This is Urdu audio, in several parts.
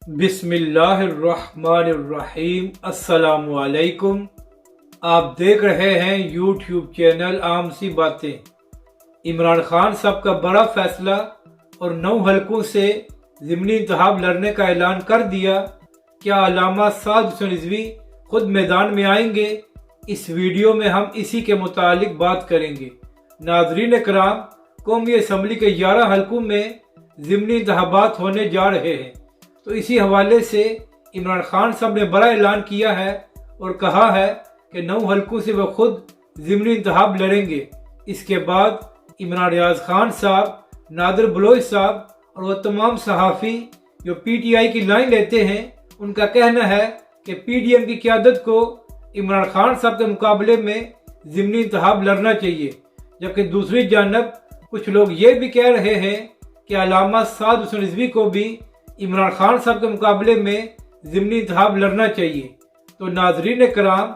بسم اللہ الرحمن الرحیم۔ السلام علیکم۔ آپ دیکھ رہے ہیں یوٹیوب چینل عام سی باتیں۔ عمران خان صاحب کا بڑا فیصلہ اور 9 حلقوں سے ضمنی انتخاب لڑنے کا اعلان کر دیا۔ کیا علامہ سعد حسین رضوی خود میدان میں آئیں گے؟ اس ویڈیو میں ہم اسی کے متعلق بات کریں گے۔ ناظرین کرام، قومی اسمبلی کے 11 حلقوں میں ضمنی انتخابات ہونے جا رہے ہیں، تو اسی حوالے سے عمران خان صاحب نے بڑا اعلان کیا ہے اور کہا ہے کہ 9 حلقوں سے وہ خود ضمنی انتخاب لڑیں گے۔ اس کے بعد عمران ریاض خان صاحب، نادر بلوچ صاحب اور وہ تمام صحافی جو پی ٹی آئی کی لائن لیتے ہیں، ان کا کہنا ہے کہ پی ڈی ایم کی قیادت کو عمران خان صاحب کے مقابلے میں ضمنی انتخاب لڑنا چاہیے، جبکہ دوسری جانب کچھ لوگ یہ بھی کہہ رہے ہیں کہ علامہ سعد حسین رضوی کو بھی عمران خان صاحب کے مقابلے میں ضمنی انتخاب لڑنا چاہیے۔ تو ناظرین کرام،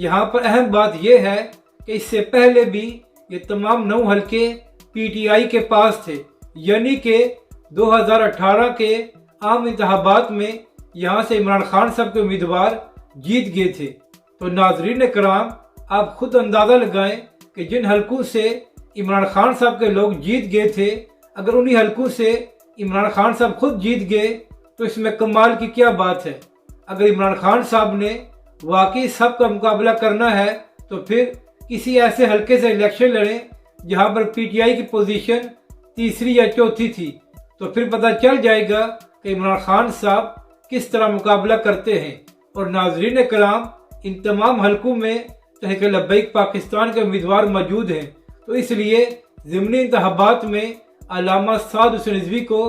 یہاں پر اہم بات یہ ہے کہ اس سے پہلے بھی یہ تمام 9 حلقے پی ٹی آئی کے پاس تھے، یعنی کہ 2018 کے عام انتخابات میں یہاں سے عمران خان صاحب کے امیدوار جیت گئے تھے۔ تو ناظرین کرام، آپ خود اندازہ لگائیں کہ جن حلقوں سے عمران خان صاحب کے لوگ جیت گئے تھے، اگر انہی حلقوں سے عمران خان صاحب خود جیت گئے تو اس میں کمال کی کیا بات ہے۔ اگر عمران خان صاحب نے واقعی سب کا مقابلہ کرنا ہے تو پھر کسی ایسے حلقے سے الیکشن لڑیں جہاں پر پی ٹی آئی کی پوزیشن تیسری یا چوتھی تھی، تو پھر پتہ چل جائے گا کہ عمران خان صاحب کس طرح مقابلہ کرتے ہیں۔ اور ناظرین کرام، ان تمام حلقوں میں تحریک لبیک پاکستان کے امیدوار موجود ہیں، تو اس لیے ضمنی انتخابات میں علامہ سعد حسین رضوی کو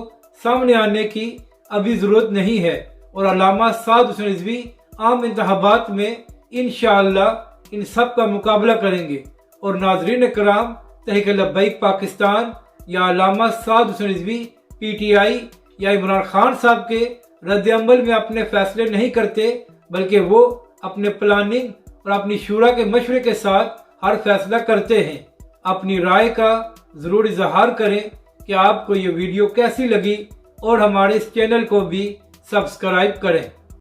سامنے آنے کی ابھی ضرورت نہیں ہے، اور علامہ سعد حسین رضوی عام انتخابات میں انشاءاللہ ان سب کا مقابلہ کریں گے۔ اور ناظرین کرام، تحریک لبیک پاکستان یا علامہ سعد حسین رضوی پی ٹی آئی یا عمران خان صاحب کے رد عمل میں اپنے فیصلے نہیں کرتے، بلکہ وہ اپنے پلاننگ اور اپنی شورا کے مشورے کے ساتھ ہر فیصلہ کرتے ہیں۔ اپنی رائے کا ضرور اظہار کریں کہ آپ کو یہ ویڈیو کیسی لگی، اور ہمارے اس چینل کو بھی سبسکرائب کریں۔